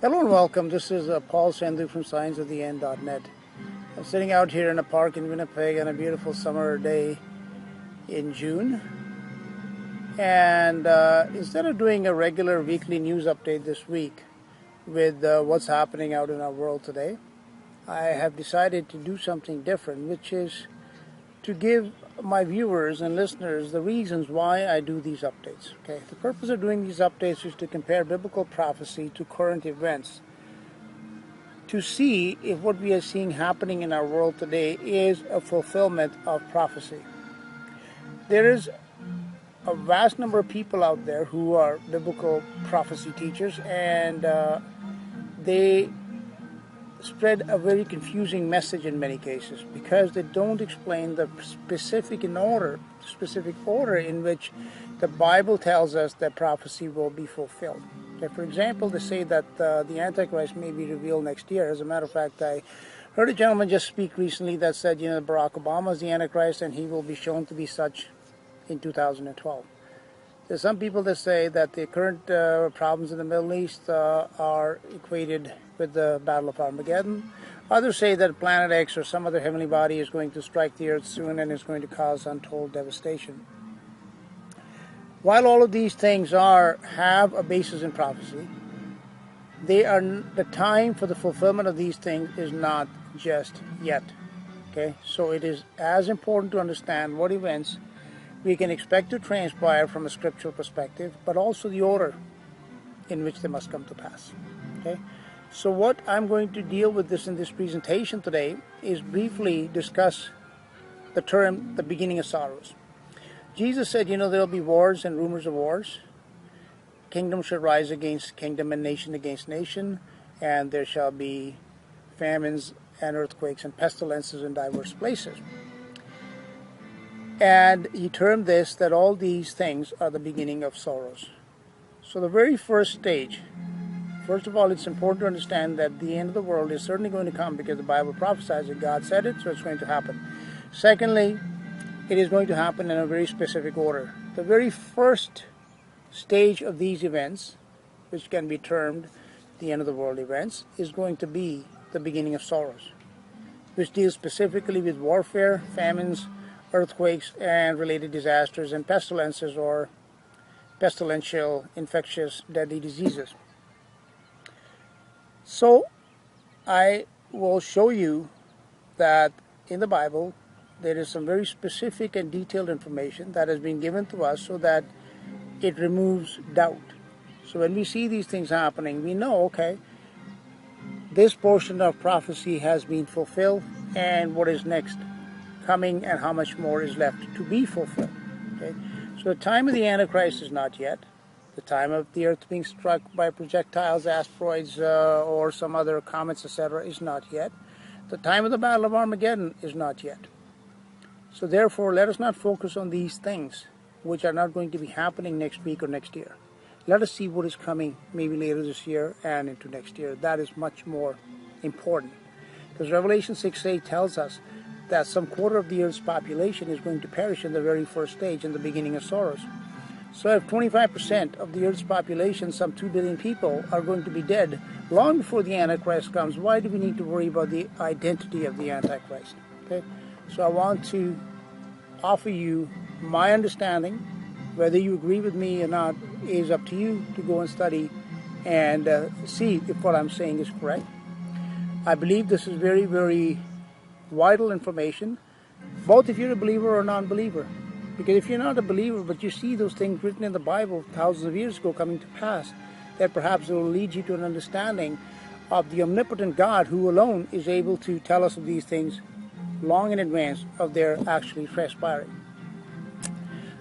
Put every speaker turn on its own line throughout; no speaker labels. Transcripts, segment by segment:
Hello and welcome. This is Paul Sandhu from ScienceOfTheEnd.net. I'm sitting out here in a park in Winnipeg on a beautiful summer day in June. And instead of doing a regular weekly news update this week with what's happening out in our world today, I have decided to do something different, which is to give my viewers and listeners the reasons why I do these updates. Okay, the purpose of doing these updates is to compare biblical prophecy to current events, to see if what we are seeing happening in our world today is a fulfillment of prophecy. There is a vast number of people out there who are biblical prophecy teachers, and they spread a very confusing message in many cases because they don't explain the specific order in which the Bible tells us that prophecy will be fulfilled. Okay, for example, they say that the Antichrist may be revealed next year. As a matter of fact, I heard a gentleman just speak recently that said, Barack Obama is the Antichrist and he will be shown to be such in 2012. There's some people that say that the current problems in the Middle East are equated with the Battle of Armageddon. Others say that Planet X or some other heavenly body is going to strike the earth soon and is going to cause untold devastation. While all of these things have a basis in prophecy, the time for the fulfillment of these things is not just yet. Okay, so it is as important to understand what events we can expect to transpire from a scriptural perspective, but also the order in which they must come to pass. Okay, so what I'm going to deal with in this presentation today is briefly discuss the term the beginning of sorrows. Jesus said, there will be wars and rumors of wars. Kingdom shall rise against kingdom and nation against nation, and there shall be famines and earthquakes and pestilences in diverse places. And he termed this that all these things are the beginning of sorrows. So the very first stage, first of all, it's important to understand that the end of the world is certainly going to come because the Bible prophesies it. God said it, so it's going to happen. Secondly, it is going to happen in a very specific order. The very first stage of these events, which can be termed the end of the world events, is going to be the beginning of sorrows, which deals specifically with warfare, famines, earthquakes, and related disasters, and pestilences or pestilential, infectious, deadly diseases. So I will show you that in the Bible there is some very specific and detailed information that has been given to us so that it removes doubt. So when we see these things happening, we know, okay, this portion of prophecy has been fulfilled, and what is next coming and how much more is left to be fulfilled. Okay, so the time of the Antichrist is not yet. The time of the earth being struck by projectiles, asteroids, or some other comets, etc., is not yet. The time of the Battle of Armageddon is not yet. So therefore, let us not focus on these things, which are not going to be happening next week or next year. Let us see what is coming maybe later this year and into next year. That is much more important. Because Revelation 6:8 tells us that some quarter of the earth's population is going to perish in the very first stage, in the beginning of sorrows. So if 25% of the earth's population, some 2 billion people, are going to be dead long before the Antichrist comes, why do we need to worry about the identity of the Antichrist? Okay, so I want to offer you my understanding. Whether you agree with me or not is up to you to go and study and see if what I'm saying is correct. I believe this is very, very vital information, both if you're a believer or a non-believer. Because if you're not a believer, but you see those things written in the Bible thousands of years ago coming to pass, that perhaps it will lead you to an understanding of the omnipotent God who alone is able to tell us of these things long in advance of their actually transpiring.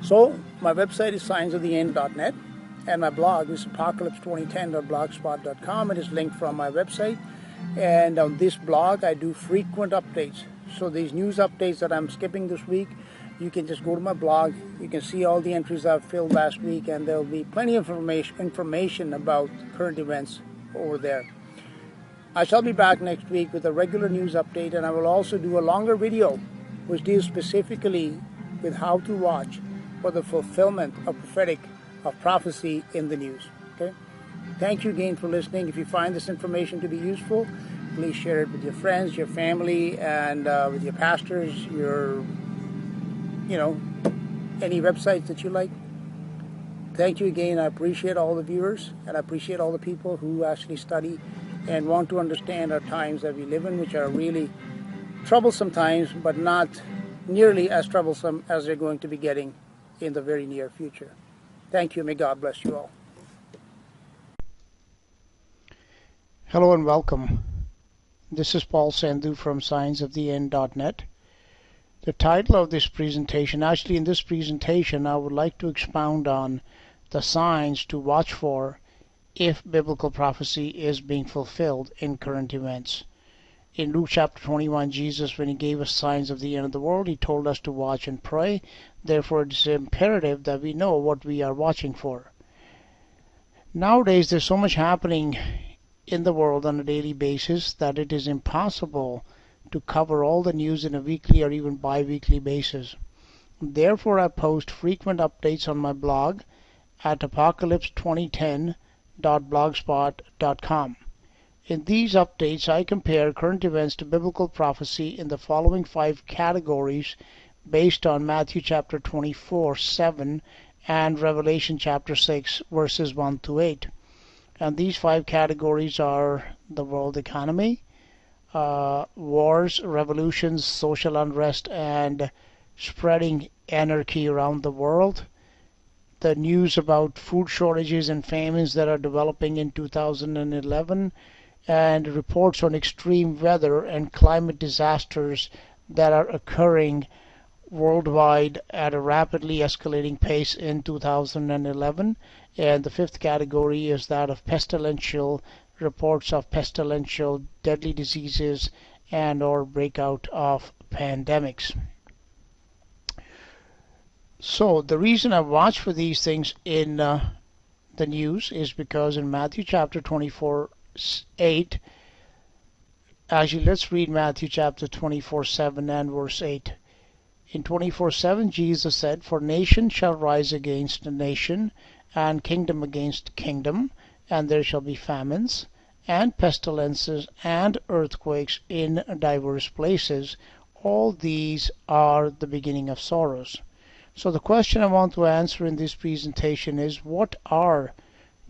So my website is ScienceOfTheEnd.net, and my blog is apocalypse2010.blogspot.com. It is linked from my website. And on this blog, I do frequent updates. So these news updates that I'm skipping this week, you can just go to my blog. You can see all the entries I've filled last week, and there'll be plenty of information about current events over there. I shall be back next week with a regular news update, and I will also do a longer video which deals specifically with how to watch for the fulfillment of prophecy in the news. Okay? Thank you again for listening. If you find this information to be useful, please share it with your friends, your family, and with your pastors, any websites that you like. Thank you again. I appreciate all the viewers, and I appreciate all the people who actually study and want to understand our times that we live in, which are really troublesome times, but not nearly as troublesome as they're going to be getting in the very near future. Thank you. May God bless you all. Hello and welcome. This is Paul Sandhu from scienceoftheend.net. The title of this presentation, actually in this presentation, I would like to expound on the signs to watch for if biblical prophecy is being fulfilled in current events. In Luke chapter 21, Jesus, when he gave us signs of the end of the world, he told us to watch and pray. Therefore, it is imperative that we know what we are watching for. Nowadays, there's so much happening in the world on a daily basis that it is impossible to cover all the news in a weekly or even bi-weekly basis. Therefore, I post frequent updates on my blog at apocalypse2010.blogspot.com. In these updates, I compare current events to biblical prophecy in the following 5 categories based on Matthew chapter 24:7 and Revelation chapter 6 verses 1 to 8. And these 5 categories are the world economy, wars, revolutions, social unrest, and spreading anarchy around the world, the news about food shortages and famines that are developing in 2011, and reports on extreme weather and climate disasters that are occurring worldwide at a rapidly escalating pace in 2011. And the 5th category is that of pestilential reports of pestilential deadly diseases and or breakout of pandemics. So the reason I watch for these things in the news is because in Matthew chapter 24:8, actually let's read Matthew chapter 24:7 and verse 8. In 24:7 Jesus said, "For nation shall rise against nation, and kingdom against kingdom, and there shall be famines, and pestilences, and earthquakes in diverse places. All these are the beginning of sorrows." So the question I want to answer in this presentation is, what are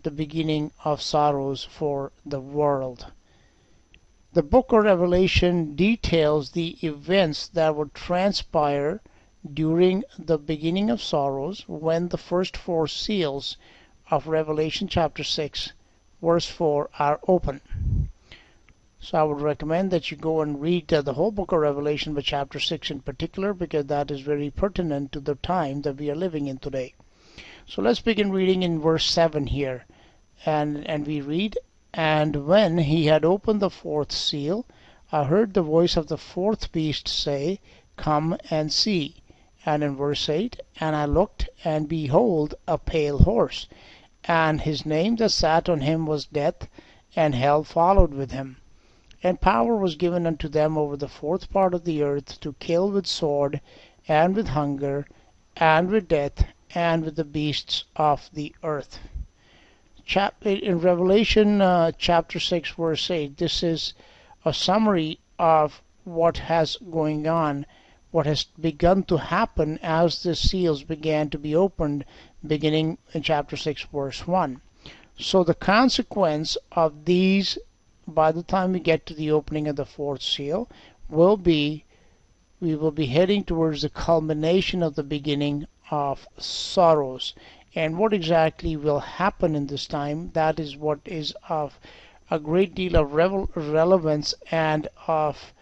the beginning of sorrows for the world? The book of Revelation details the events that would transpire during the beginning of sorrows when the first 4 seals of Revelation chapter 6 verse 4 are open. So I would recommend that you go and read the whole book of Revelation, but chapter 6 in particular, because that is very pertinent to the time that we are living in today. So let's begin reading in verse 7 here. And we read, "And when he had opened the 4th seal, I heard the voice of the 4th beast say, Come and see. And in verse 8, "And I looked, and behold, a pale horse, and his name that sat on him was Death, and hell followed with him. And power was given unto them over the 4th part of the earth to kill with sword, and with hunger, and with death, and with the beasts of the earth." In Revelation chapter 6 verse 8, this is a summary of what has going on, what has begun to happen as the seals began to be opened, beginning in chapter 6 verse 1. So the consequence of these, by the time we get to the opening of the 4th seal, will be we will be heading towards the culmination of the beginning of sorrows. And what exactly will happen in this time, that is what is of a great deal of relevance and of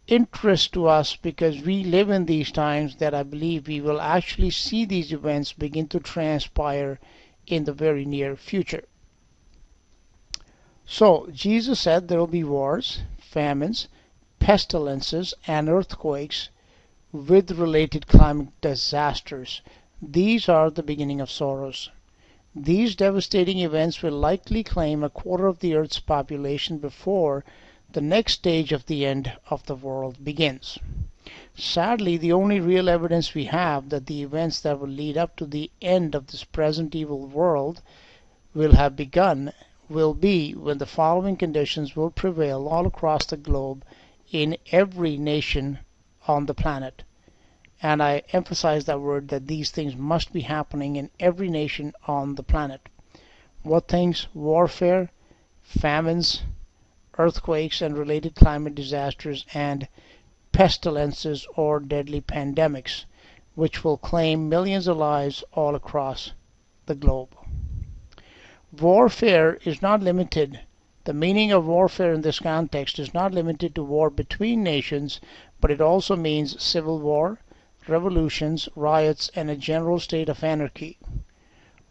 interest to us, because we live in these times that I believe we will actually see these events begin to transpire in the very near future. So Jesus said there will be wars, famines, pestilences, and earthquakes with related climate disasters. These are the beginning of sorrows. These devastating events will likely claim a quarter of the Earth's population before the next stage of the end of the world begins. Sadly, the only real evidence we have that the events that will lead up to the end of this present evil world will have begun will be when the following conditions will prevail all across the globe in every nation on the planet. And I emphasize that word, that these things must be happening in every nation on the planet. What things? Warfare, famines, earthquakes and related climate disasters, and pestilences or deadly pandemics, which will claim millions of lives all across the globe. Warfare is not limited. The meaning of warfare in this context is not limited to war between nations, but it also means civil war, revolutions, riots, and a general state of anarchy.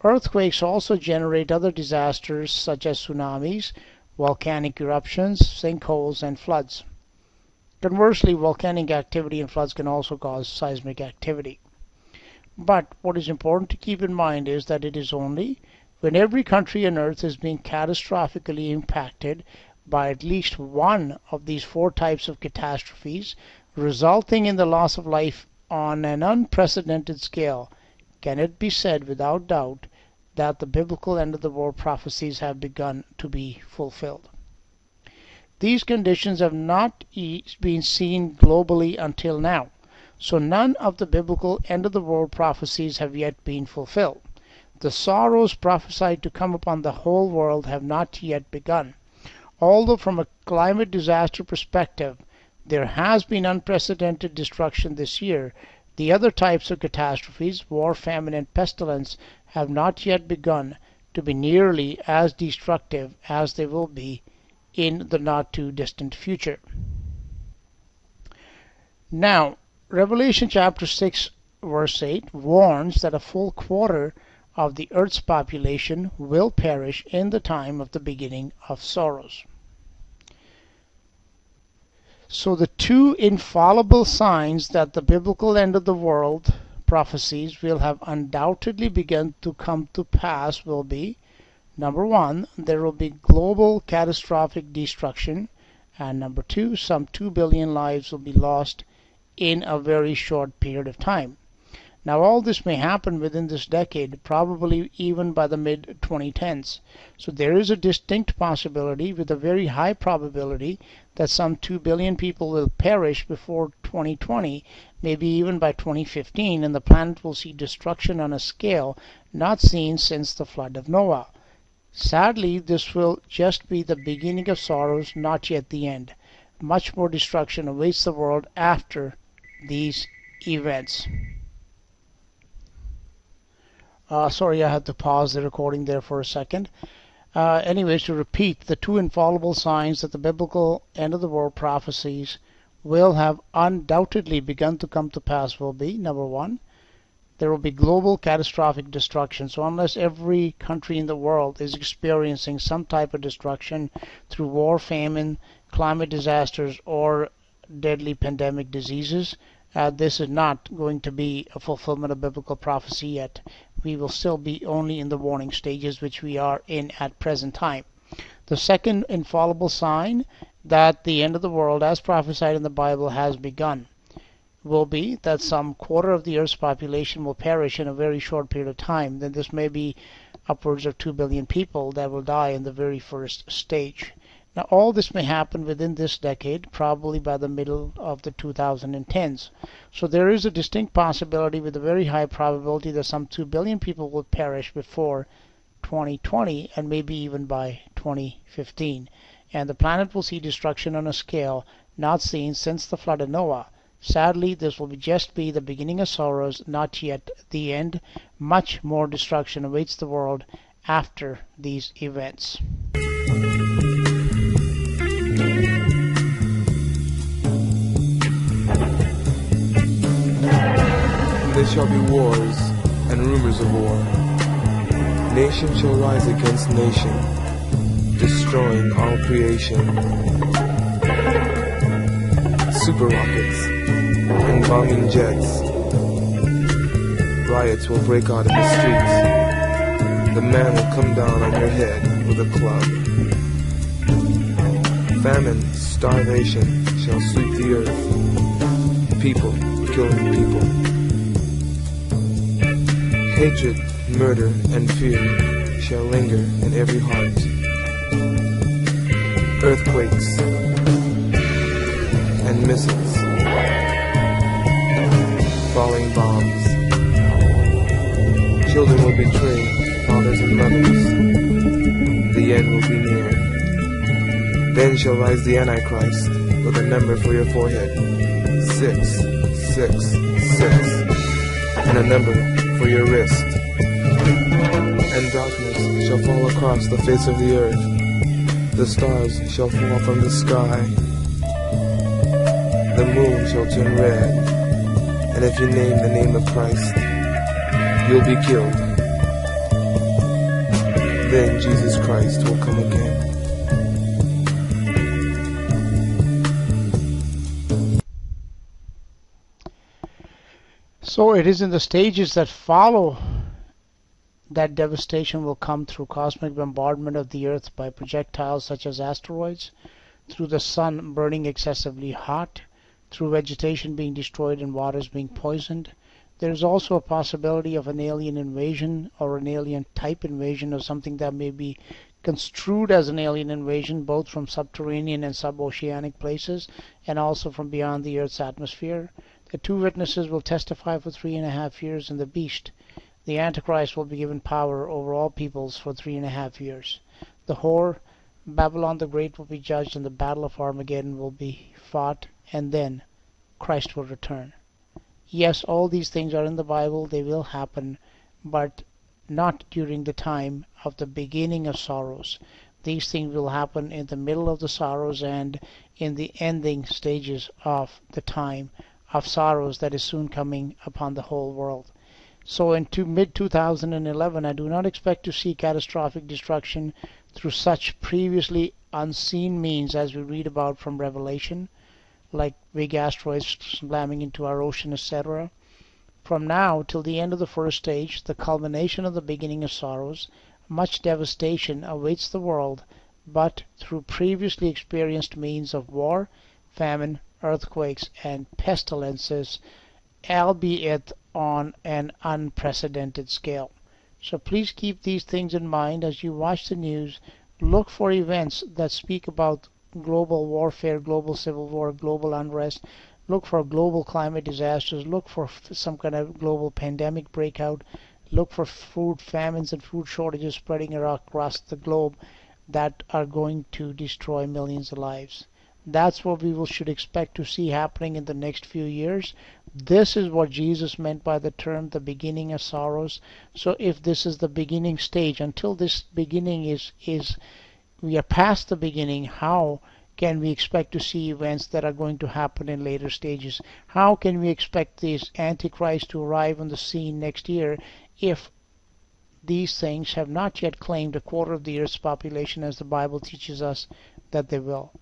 Earthquakes also generate other disasters such as tsunamis, volcanic eruptions, sinkholes, and floods. Conversely, volcanic activity and floods can also cause seismic activity. But what is important to keep in mind is that it is only when every country on earth is being catastrophically impacted by at least one of these four types of catastrophes, resulting in the loss of life on an unprecedented scale, can it be said without doubt that the biblical end of the world prophecies have begun to be fulfilled. These conditions have not been seen globally until now, so none of the biblical end of the world prophecies have yet been fulfilled. The sorrows prophesied to come upon the whole world have not yet begun. Although from a climate disaster perspective, there has been unprecedented destruction this year, the other types of catastrophes, war, famine, and pestilence, have not yet begun to be nearly as destructive as they will be in the not too distant future. Now, Revelation chapter 6 verse 8 warns that a full quarter of the earth's population will perish in the time of the beginning of sorrows. So the two infallible signs that the biblical end of the world prophecies will have undoubtedly begun to come to pass will be, number one, there will be global catastrophic destruction, and number two, some 2 billion lives will be lost in a very short period of time. Now all this may happen within this decade, probably even by the mid-2010s. So there is a distinct possibility with a very high probability that some 2 billion people will perish before 2020, maybe even by 2015, and the planet will see destruction on a scale not seen since the flood of Noah. Sadly, this will just be the beginning of sorrows, not yet the end. Much more destruction awaits the world after these events. Sorry, I had to pause the recording there for a second. Anyways, to repeat, the two infallible signs that the biblical end of the world prophecies will have undoubtedly begun to come to pass will be, number one, there will be global catastrophic destruction. So unless every country in the world is experiencing some type of destruction through war, famine, climate disasters, or deadly pandemic diseases, this is not going to be a fulfillment of biblical prophecy yet. We will still be only in the warning stages, which we are in at present time. The second infallible sign that the end of the world, as prophesied in the Bible, has begun will be that some quarter of the earth's population will perish in a very short period of time. Then this may be upwards of 2 billion people that will die in the very first stage. Now all this may happen within this decade, probably by the middle of the 2010s. So there is a distinct possibility with a very high probability that some 2 billion people will perish before 2020 and maybe even by 2015. And the planet will see destruction on a scale not seen since the flood of Noah. Sadly, this will just be the beginning of sorrows, not yet the end. Much more destruction awaits the world after these events.
There shall be wars and rumors of war. Nation shall rise against nation, destroying all creation. Super rockets and bombing jets. Riots will break out in the streets. The man will come down on your head with a club. Famine, starvation shall sweep the earth. People killing people. Hatred, murder, and fear shall linger in every heart. Earthquakes and missiles, falling bombs. Children will betray fathers and mothers. The end will be near. Then shall rise the Antichrist with a number for your forehead, 666, and a number for your wrist. And darkness shall fall across the face of the earth. The stars shall fall from the sky. The moon shall turn red. And if you name the name of Christ, you'll be killed. Then Jesus Christ will come again.
So it is in the stages that follow that devastation will come through cosmic bombardment of the earth by projectiles such as asteroids, through the sun burning excessively hot, through vegetation being destroyed and waters being poisoned. There is also a possibility of an alien invasion or an alien type invasion, or something that may be construed as an alien invasion, both from subterranean and suboceanic places and also from beyond the earth's atmosphere. The two witnesses will testify for 3.5 years, and the beast, the Antichrist, will be given power over all peoples for 3.5 years. The whore, Babylon the Great, will be judged, and the battle of Armageddon will be fought, and then Christ will return. Yes, all these things are in the Bible. They will happen, but not during the time of the beginning of sorrows. These things will happen in the middle of the sorrows and in the ending stages of the time of sorrows that is soon coming upon the whole world. So into mid-2011, I do not expect to see catastrophic destruction through such previously unseen means as we read about from Revelation, like big asteroids slamming into our ocean, etc. From now till the end of the first stage, the culmination of the beginning of sorrows, much devastation awaits the world, but through previously experienced means of war, famine, earthquakes, and pestilences, albeit on an unprecedented scale. So please keep these things in mind as you watch the news. Look for events that speak about global warfare, global civil war, global unrest. Look for global climate disasters. Look for some kind of global pandemic breakout. Look for food famines and food shortages spreading across the globe that are going to destroy millions of lives. That's what we should expect to see happening in the next few years. This is what Jesus meant by the term the beginning of sorrows. So if this is the beginning stage, until this beginning is we are past the beginning, how can we expect to see events that are going to happen in later stages? How can we expect this Antichrist to arrive on the scene next year if these things have not yet claimed a quarter of the earth's population, as the Bible teaches us that they will?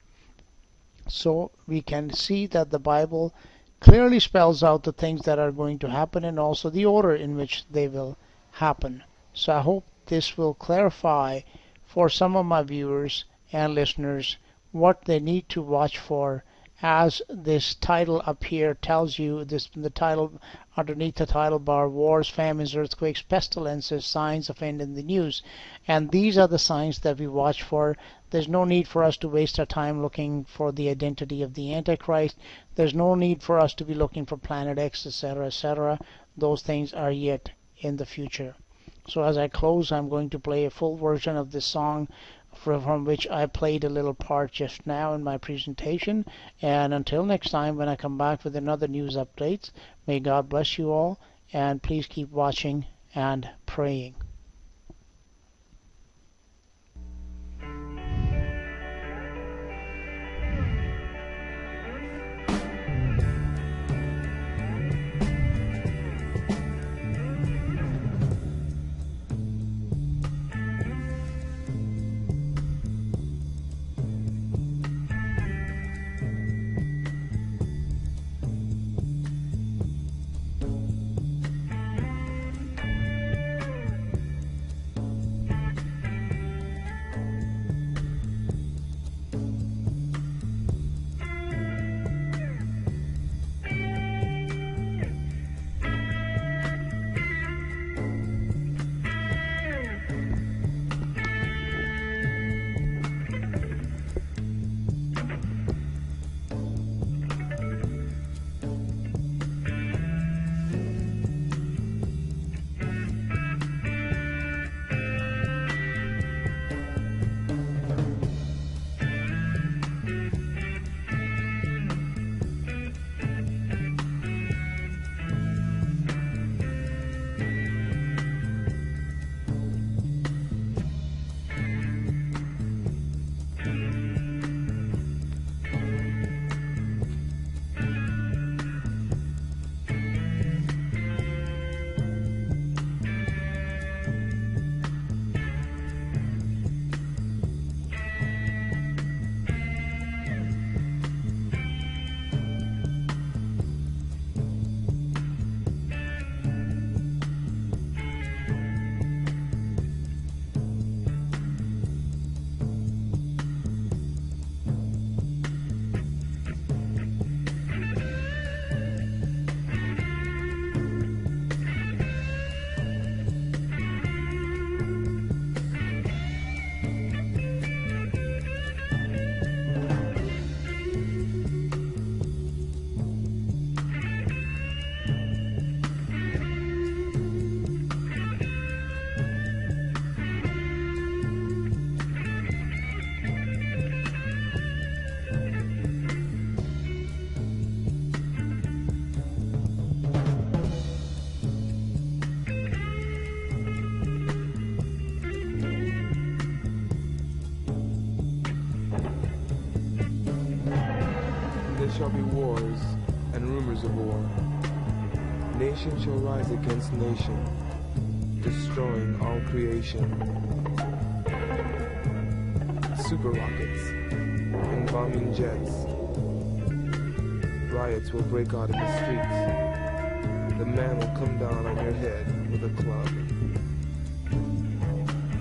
So we can see that the Bible clearly spells out the things that are going to happen and also the order in which they will happen. So I hope this will clarify for some of my viewers and listeners what they need to watch for, as this title up here tells you. The title underneath the title bar: wars, famines, earthquakes, pestilences, signs of end in the news. And these are the signs that we watch for. There's no need for us to waste our time looking for the identity of the Antichrist. There's no need for us to be looking for Planet X, etc., etc. Those things are yet in the future. So as I close, I'm going to play a full version of this song from which I played a little part just now in my presentation. And until next time, when I come back with another news updates, may God bless you all, and please keep watching and praying.
shall be wars and rumors of war. Nation shall rise against nation, destroying all creation. Super rockets and bombing jets. Riots will break out in the streets. The man will come down on your head with a club.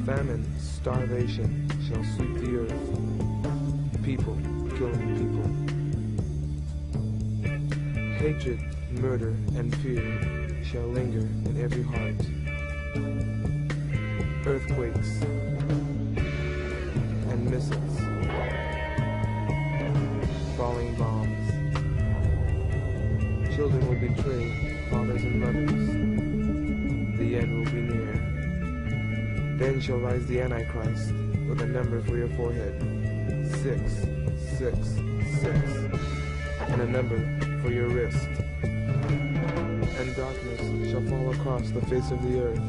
Famine, starvation shall sweep the earth. People killing people. Hatred, murder, and fear shall linger in every heart. Earthquakes and missiles, falling bombs. Children will betray fathers and mothers. The end will be near. Then shall rise the Antichrist with a number for your forehead. 666, and a number for your wrist. And darkness shall fall across the face of the earth.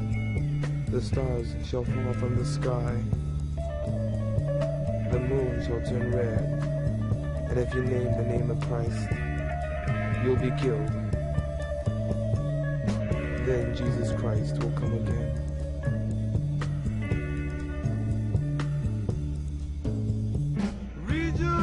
The stars shall fall from the sky. The moon shall turn red. And if you name the name of Christ, you'll be killed. Then Jesus Christ will come again.
Rejoice!